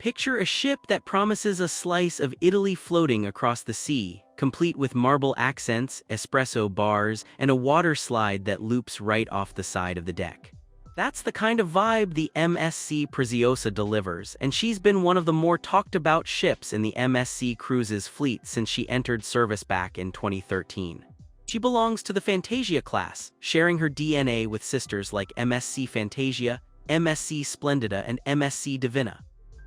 Picture a ship that promises a slice of Italy floating across the sea, complete with marble accents, espresso bars, and a water slide that loops right off the side of the deck. That's the kind of vibe the MSC Preziosa delivers, and she's been one of the more talked-about ships in the MSC Cruises fleet since she entered service back in 2013. She belongs to the Fantasia-class, sharing her DNA with sisters like MSC Fantasia, MSC Splendida, and MSC Divina.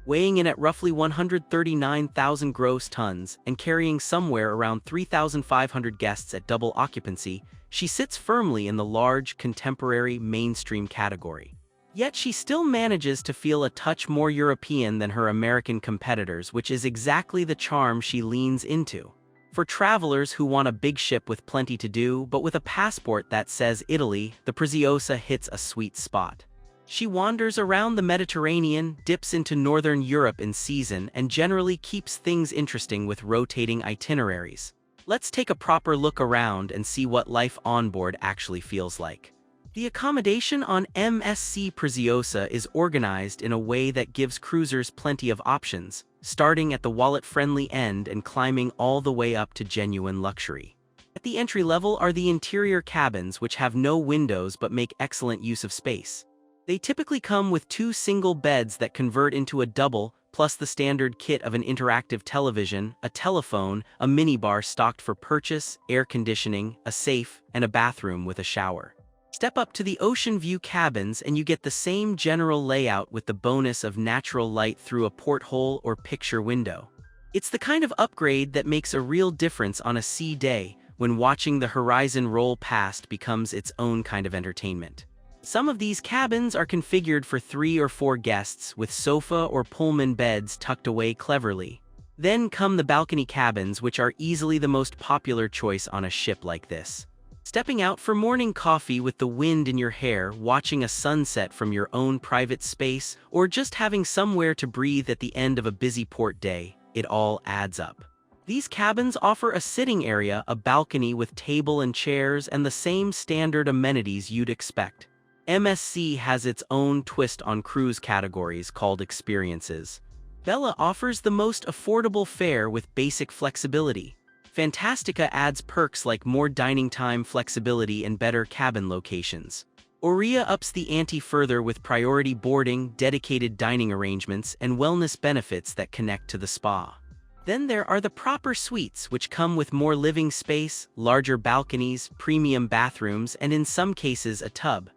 Weighing in at roughly 139,000 gross tons and carrying somewhere around 3,500 guests at double occupancy, she sits firmly in the large, contemporary, mainstream category. Yet she still manages to feel a touch more European than her American competitors, which is exactly the charm she leans into. For travelers who want a big ship with plenty to do, but with a passport that says Italy, the Preziosa hits a sweet spot. She wanders around the Mediterranean, dips into Northern Europe in season, and generally keeps things interesting with rotating itineraries. Let's take a proper look around and see what life on board actually feels like. The accommodation on MSC Preziosa is organized in a way that gives cruisers plenty of options, starting at the wallet-friendly end and climbing all the way up to genuine luxury. At the entry level are the interior cabins, which have no windows but make excellent use of space. They typically come with 2 single beds that convert into a double, plus the standard kit of an interactive television, a telephone, a minibar stocked for purchase, air conditioning, a safe, and a bathroom with a shower. Step up to the ocean view cabins and you get the same general layout with the bonus of natural light through a porthole or picture window. It's the kind of upgrade that makes a real difference on a sea day, when watching the horizon roll past becomes its own kind of entertainment. Some of these cabins are configured for 3 or 4 guests with sofa or Pullman beds tucked away cleverly. Then come the balcony cabins, which are easily the most popular choice on a ship like this. Stepping out for morning coffee with the wind in your hair, watching a sunset from your own private space, or just having somewhere to breathe at the end of a busy port day, it all adds up. These cabins offer a sitting area, a balcony with table and chairs, and the same standard amenities you'd expect. MSC has its own twist on cruise categories called experiences. Bella offers the most affordable fare with basic flexibility. Fantastica adds perks like more dining time flexibility and better cabin locations. Aurea ups the ante further with priority boarding, dedicated dining arrangements, and wellness benefits that connect to the spa. Then there are the proper suites, which come with more living space, larger balconies, premium bathrooms, and in some cases a tub.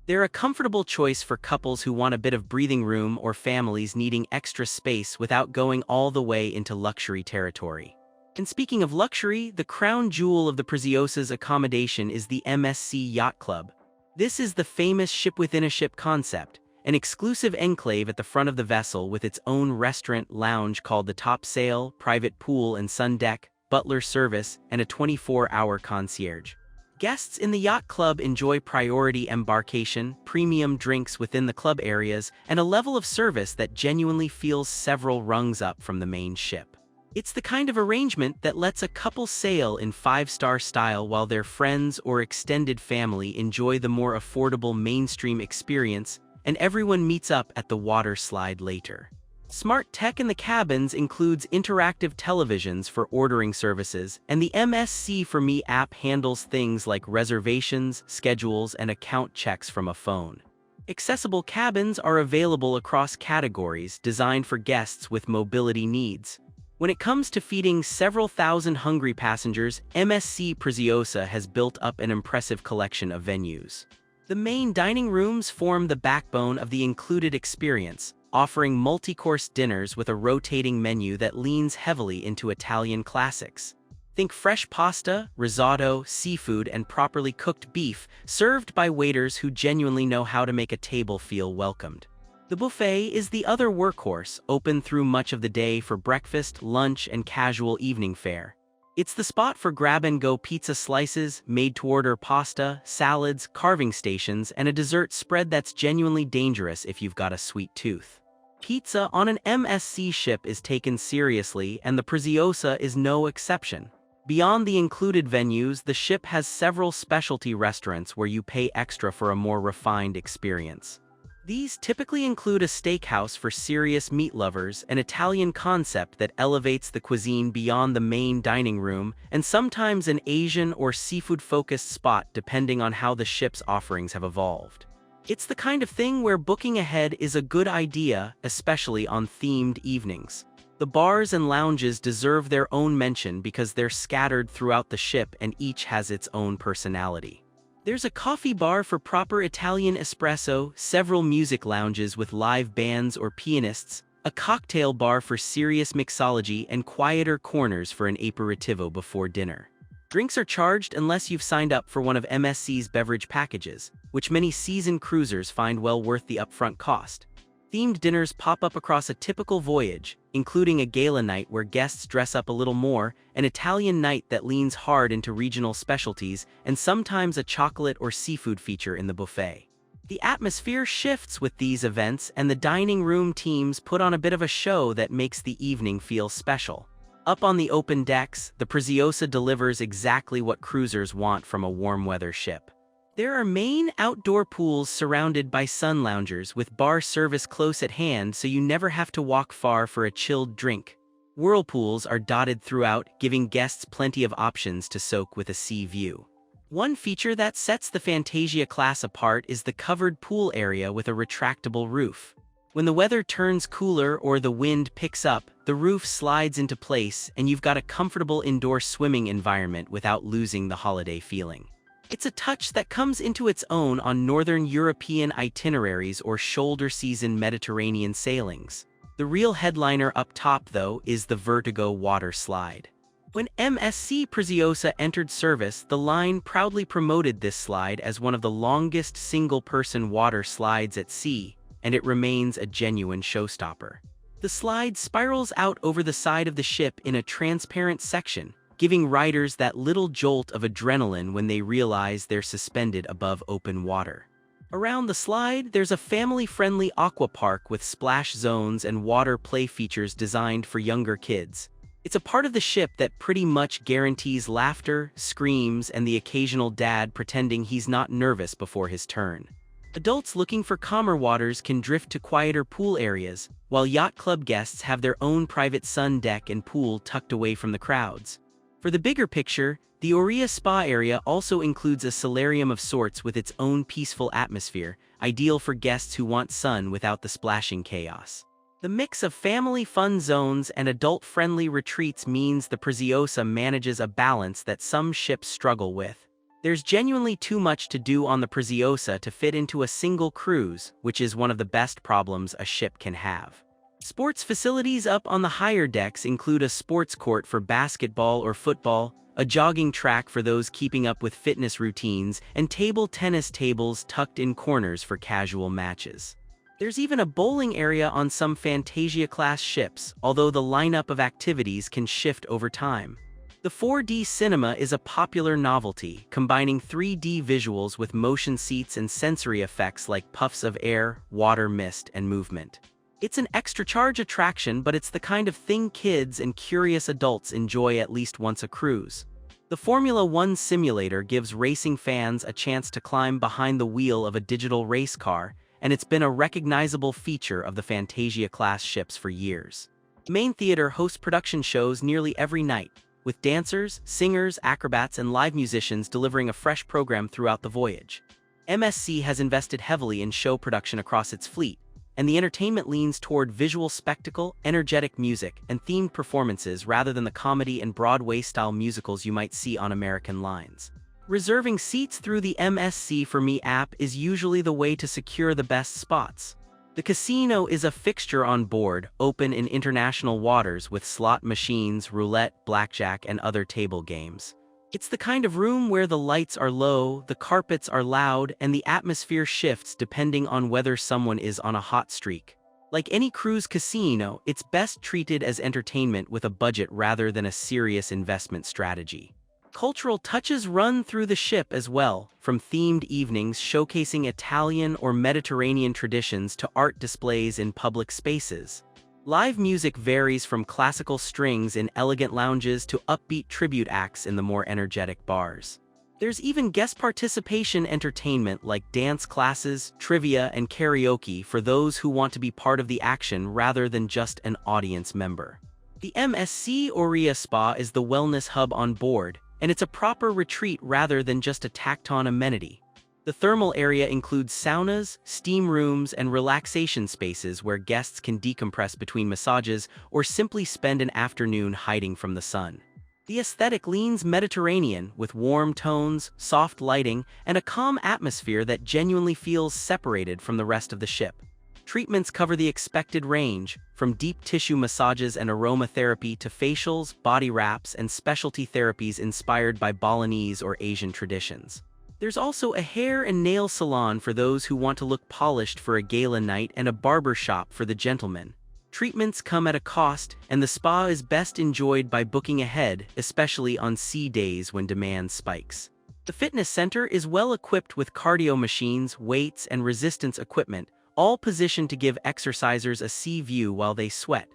They're a comfortable choice for couples who want a bit of breathing room or families needing extra space without going all the way into luxury territory. And speaking of luxury, the crown jewel of the Preziosa's accommodation is the MSC Yacht Club. This is the famous ship-within-a-ship concept, an exclusive enclave at the front of the vessel with its own restaurant lounge called the Top Sail, private pool and sun deck, butler service, and a 24-hour concierge. Guests in the Yacht Club enjoy priority embarkation, premium drinks within the club areas, and a level of service that genuinely feels several rungs up from the main ship. It's the kind of arrangement that lets a couple sail in 5-star style while their friends or extended family enjoy the more affordable mainstream experience, and everyone meets up at the water slide later. Smart tech in the cabins includes interactive televisions for ordering services, and the MSC For Me app handles things like reservations, schedules, and account checks from a phone. Accessible cabins are available across categories designed for guests with mobility needs. When it comes to feeding several thousand hungry passengers, MSC Preziosa has built up an impressive collection of venues. The main dining rooms form the backbone of the included experience, offering multi-course dinners with a rotating menu that leans heavily into Italian classics. Think fresh pasta, risotto, seafood, and properly cooked beef, served by waiters who genuinely know how to make a table feel welcomed. The buffet is the other workhorse, open through much of the day for breakfast, lunch, and casual evening fare. It's the spot for grab-and-go pizza slices, made-to-order pasta, salads, carving stations, and a dessert spread that's genuinely dangerous if you've got a sweet tooth. Pizza on an MSC ship is taken seriously, and the Preziosa is no exception. Beyond the included venues, the ship has several specialty restaurants where you pay extra for a more refined experience. These typically include a steakhouse for serious meat lovers, an Italian concept that elevates the cuisine beyond the main dining room, and sometimes an Asian or seafood-focused spot depending on how the ship's offerings have evolved. It's the kind of thing where booking ahead is a good idea, especially on themed evenings. The bars and lounges deserve their own mention because they're scattered throughout the ship and each has its own personality. There's a coffee bar for proper Italian espresso, several music lounges with live bands or pianists, a cocktail bar for serious mixology, and quieter corners for an aperitivo before dinner. Drinks are charged unless you've signed up for one of MSC's beverage packages, which many seasoned cruisers find well worth the upfront cost. Themed dinners pop up across a typical voyage, including a gala night where guests dress up a little more, an Italian night that leans hard into regional specialties, and sometimes a chocolate or seafood feature in the buffet. The atmosphere shifts with these events, and the dining room teams put on a bit of a show that makes the evening feel special. Up on the open decks, the Preziosa delivers exactly what cruisers want from a warm-weather ship. There are main outdoor pools surrounded by sun loungers with bar service close at hand so you never have to walk far for a chilled drink. Whirlpools are dotted throughout, giving guests plenty of options to soak with a sea view. One feature that sets the Fantasia-class apart is the covered pool area with a retractable roof. When the weather turns cooler or the wind picks up, the roof slides into place and you've got a comfortable indoor swimming environment without losing the holiday feeling. It's a touch that comes into its own on Northern European itineraries or shoulder-season Mediterranean sailings. The real headliner up top, though, is the Vertigo water slide. When MSC Preziosa entered service, the line proudly promoted this slide as one of the longest single-person water slides at sea, and it remains a genuine showstopper. The slide spirals out over the side of the ship in a transparent section, giving riders that little jolt of adrenaline when they realize they're suspended above open water. Around the slide, there's a family-friendly aqua park with splash zones and water play features designed for younger kids. It's a part of the ship that pretty much guarantees laughter, screams, and the occasional dad pretending he's not nervous before his turn. Adults looking for calmer waters can drift to quieter pool areas, while Yacht Club guests have their own private sun deck and pool tucked away from the crowds. For the bigger picture, the Oria Spa area also includes a solarium of sorts with its own peaceful atmosphere, ideal for guests who want sun without the splashing chaos. The mix of family fun zones and adult-friendly retreats means the Preziosa manages a balance that some ships struggle with. There's genuinely too much to do on the Preziosa to fit into a single cruise, which is one of the best problems a ship can have. Sports facilities up on the higher decks include a sports court for basketball or football, a jogging track for those keeping up with fitness routines, and table tennis tables tucked in corners for casual matches. There's even a bowling area on some Fantasia-class ships, although the lineup of activities can shift over time. The 4D cinema is a popular novelty, combining 3D visuals with motion seats and sensory effects like puffs of air, water mist, and movement. It's an extra-charge attraction, but it's the kind of thing kids and curious adults enjoy at least once a cruise. The Formula One simulator gives racing fans a chance to climb behind the wheel of a digital race car, and it's been a recognizable feature of the Fantasia-class ships for years. The main theater hosts production shows nearly every night, with dancers, singers, acrobats, and live musicians delivering a fresh program throughout the voyage. MSC has invested heavily in show production across its fleet, and the entertainment leans toward visual spectacle, energetic music, and themed performances rather than the comedy and Broadway-style musicals you might see on American lines. Reserving seats through the MSC For Me app is usually the way to secure the best spots. The casino is a fixture on board, open in international waters with slot machines, roulette, blackjack, and other table games. It's the kind of room where the lights are low, the carpets are loud, and the atmosphere shifts depending on whether someone is on a hot streak. Like any cruise casino, it's best treated as entertainment with a budget rather than a serious investment strategy. Cultural touches run through the ship as well, from themed evenings showcasing Italian or Mediterranean traditions to art displays in public spaces. Live music varies from classical strings in elegant lounges to upbeat tribute acts in the more energetic bars. There's even guest participation entertainment like dance classes, trivia, and karaoke for those who want to be part of the action rather than just an audience member. The MSC Oria Spa is the wellness hub on board, and it's a proper retreat rather than just a tacked-on amenity. The thermal area includes saunas, steam rooms, and relaxation spaces where guests can decompress between massages or simply spend an afternoon hiding from the sun. The aesthetic leans Mediterranean, with warm tones, soft lighting, and a calm atmosphere that genuinely feels separated from the rest of the ship. Treatments cover the expected range, from deep tissue massages and aromatherapy to facials, body wraps, and specialty therapies inspired by Balinese or Asian traditions. There's also a hair and nail salon for those who want to look polished for a gala night and a barber shop for the gentlemen. Treatments come at a cost, and the spa is best enjoyed by booking ahead, especially on sea days when demand spikes. The fitness center is well equipped with cardio machines, weights, and resistance equipment, all positioned to give exercisers a sea view while they sweat.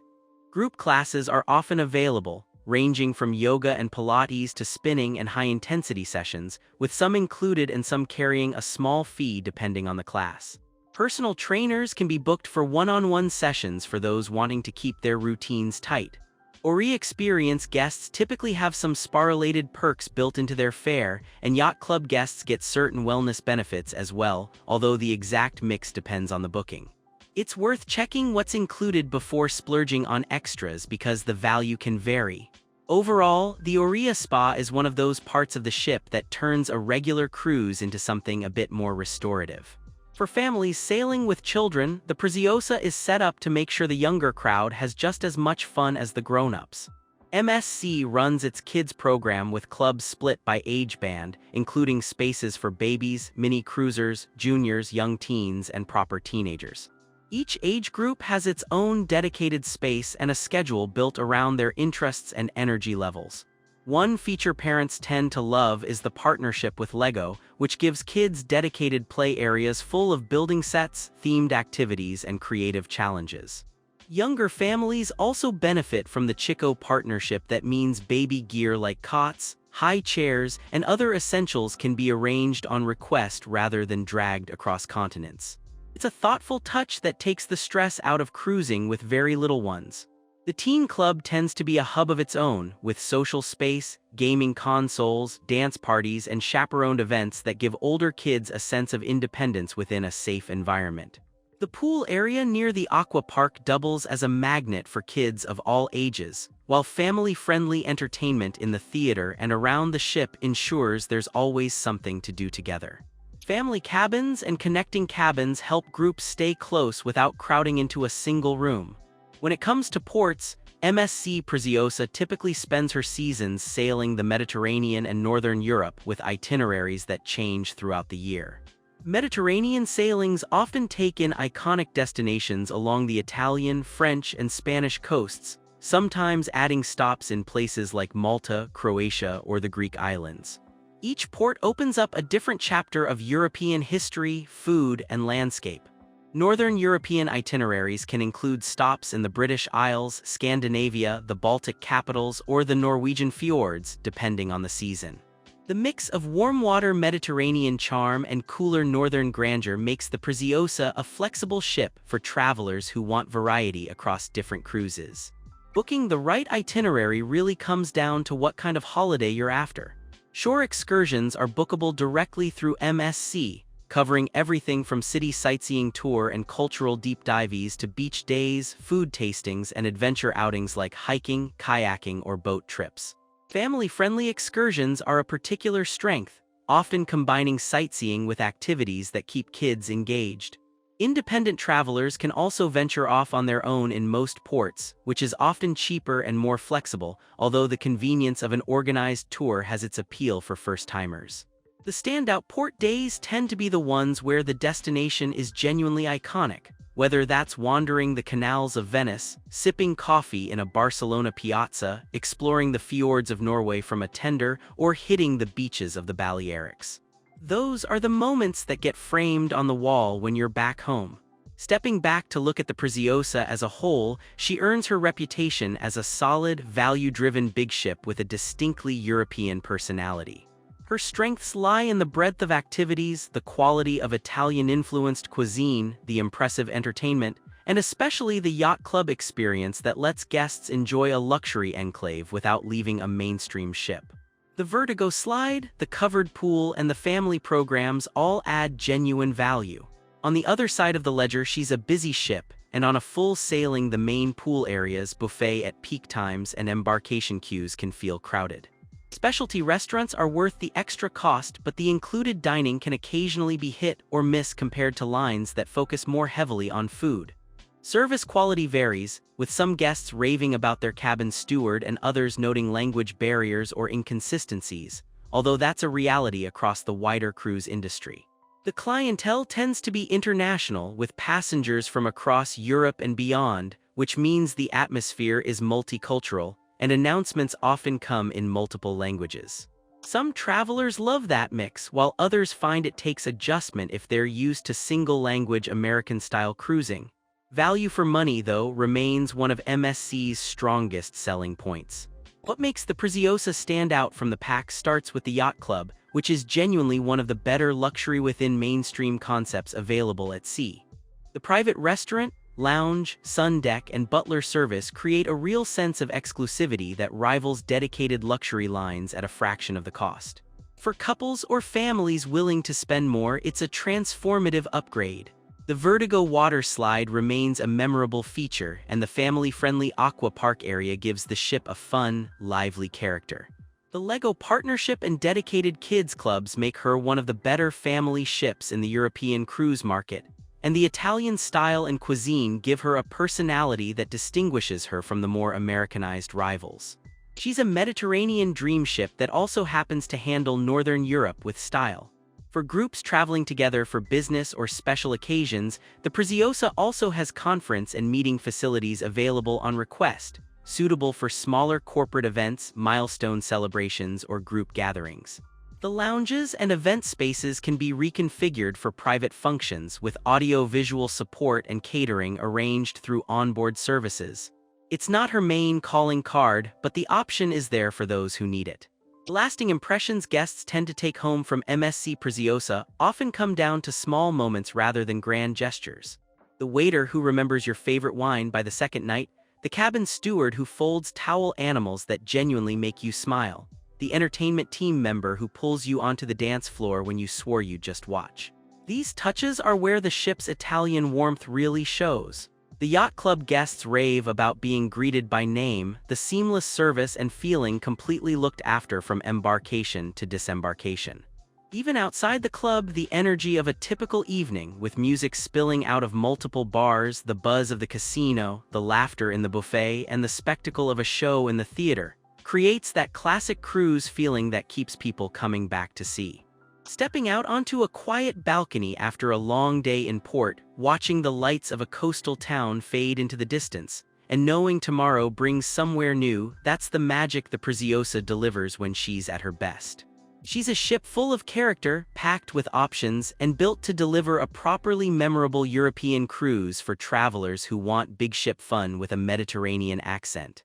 Group classes are often available, ranging from yoga and Pilates to spinning and high-intensity sessions, with some included and some carrying a small fee depending on the class. Personal trainers can be booked for one-on-one sessions for those wanting to keep their routines tight. Ori Experience guests typically have some spa-related perks built into their fare, and Yacht Club guests get certain wellness benefits as well, although the exact mix depends on the booking. It's worth checking what's included before splurging on extras because the value can vary. Overall, the Oria Spa is one of those parts of the ship that turns a regular cruise into something a bit more restorative. For families sailing with children, the Preziosa is set up to make sure the younger crowd has just as much fun as the grown-ups. MSC runs its kids program with clubs split by age band, including spaces for babies, mini cruisers, juniors, young teens, and proper teenagers. Each age group has its own dedicated space and a schedule built around their interests and energy levels. One feature parents tend to love is the partnership with LEGO, which gives kids dedicated play areas full of building sets, themed activities, and creative challenges. Younger families also benefit from the Chico partnership that means baby gear like cots, high chairs, and other essentials can be arranged on request rather than dragged across continents. It's a thoughtful touch that takes the stress out of cruising with very little ones. The teen club tends to be a hub of its own, with social space, gaming consoles, dance parties, and chaperoned events that give older kids a sense of independence within a safe environment. The pool area near the aqua park doubles as a magnet for kids of all ages, while family-friendly entertainment in the theater and around the ship ensures there's always something to do together. Family cabins and connecting cabins help groups stay close without crowding into a single room. When it comes to ports, MSC Preziosa typically spends her seasons sailing the Mediterranean and Northern Europe with itineraries that change throughout the year. Mediterranean sailings often take in iconic destinations along the Italian, French, and Spanish coasts, sometimes adding stops in places like Malta, Croatia, or the Greek islands. Each port opens up a different chapter of European history, food, and landscape. Northern European itineraries can include stops in the British Isles, Scandinavia, the Baltic capitals, or the Norwegian fjords, depending on the season. The mix of warm-water Mediterranean charm and cooler northern grandeur makes the Preziosa a flexible ship for travelers who want variety across different cruises. Booking the right itinerary really comes down to what kind of holiday you're after. Shore excursions are bookable directly through MSC, covering everything from city sightseeing tour and cultural deep dives to beach days, food tastings, and adventure outings like hiking, kayaking, or boat trips. Family-friendly excursions are a particular strength, often combining sightseeing with activities that keep kids engaged. Independent travelers can also venture off on their own in most ports, which is often cheaper and more flexible, although the convenience of an organized tour has its appeal for first-timers. The standout port days tend to be the ones where the destination is genuinely iconic, whether that's wandering the canals of Venice, sipping coffee in a Barcelona piazza, exploring the fjords of Norway from a tender, or hitting the beaches of the Balearics. Those are the moments that get framed on the wall when you're back home. Stepping back to look at the Preziosa as a whole, she earns her reputation as a solid, value-driven big ship with a distinctly European personality. Her strengths lie in the breadth of activities, the quality of Italian-influenced cuisine, the impressive entertainment, and especially the yacht club experience that lets guests enjoy a luxury enclave without leaving a mainstream ship. The Vertigo slide, the covered pool, and the family programs all add genuine value. On the other side of the ledger, she's a busy ship, and on a full sailing, the main pool areas, buffet at peak times, and embarkation queues can feel crowded. Specialty restaurants are worth the extra cost, but the included dining can occasionally be hit or miss compared to lines that focus more heavily on food. Service quality varies, with some guests raving about their cabin steward and others noting language barriers or inconsistencies, although that's a reality across the wider cruise industry. The clientele tends to be international, with passengers from across Europe and beyond, which means the atmosphere is multicultural, and announcements often come in multiple languages. Some travelers love that mix, while others find it takes adjustment if they're used to single-language American-style cruising. Value for money, though, remains one of MSC's strongest selling points. What makes the Preziosa stand out from the pack starts with the Yacht Club, which is genuinely one of the better luxury within mainstream concepts available at sea. The private restaurant, lounge, sun deck, and butler service create a real sense of exclusivity that rivals dedicated luxury lines at a fraction of the cost. For couples or families willing to spend more, it's a transformative upgrade. The Vertigo water slide remains a memorable feature, and the family-friendly aqua park area gives the ship a fun, lively character. The LEGO partnership and dedicated kids clubs make her one of the better family ships in the European cruise market, and the Italian style and cuisine give her a personality that distinguishes her from the more Americanized rivals. She's a Mediterranean dream ship that also happens to handle Northern Europe with style. For groups traveling together for business or special occasions, the Preziosa also has conference and meeting facilities available on request, suitable for smaller corporate events, milestone celebrations, or group gatherings. The lounges and event spaces can be reconfigured for private functions, with audio-visual support and catering arranged through onboard services. It's not her main calling card, but the option is there for those who need it. Lasting impressions guests tend to take home from MSC Preziosa often come down to small moments rather than grand gestures. The waiter who remembers your favorite wine by the second night, the cabin steward who folds towel animals that genuinely make you smile, the entertainment team member who pulls you onto the dance floor when you swore you'd just watch. These touches are where the ship's Italian warmth really shows. The Yacht Club guests rave about being greeted by name, the seamless service and feeling completely looked after from embarkation to disembarkation. Even outside the club, the energy of a typical evening, with music spilling out of multiple bars, the buzz of the casino, the laughter in the buffet, and the spectacle of a show in the theater, creates that classic cruise feeling that keeps people coming back to sea. Stepping out onto a quiet balcony after a long day in port, watching the lights of a coastal town fade into the distance, and knowing tomorrow brings somewhere new, that's the magic the Preziosa delivers when she's at her best. She's a ship full of character, packed with options, and built to deliver a properly memorable European cruise for travelers who want big ship fun with a Mediterranean accent.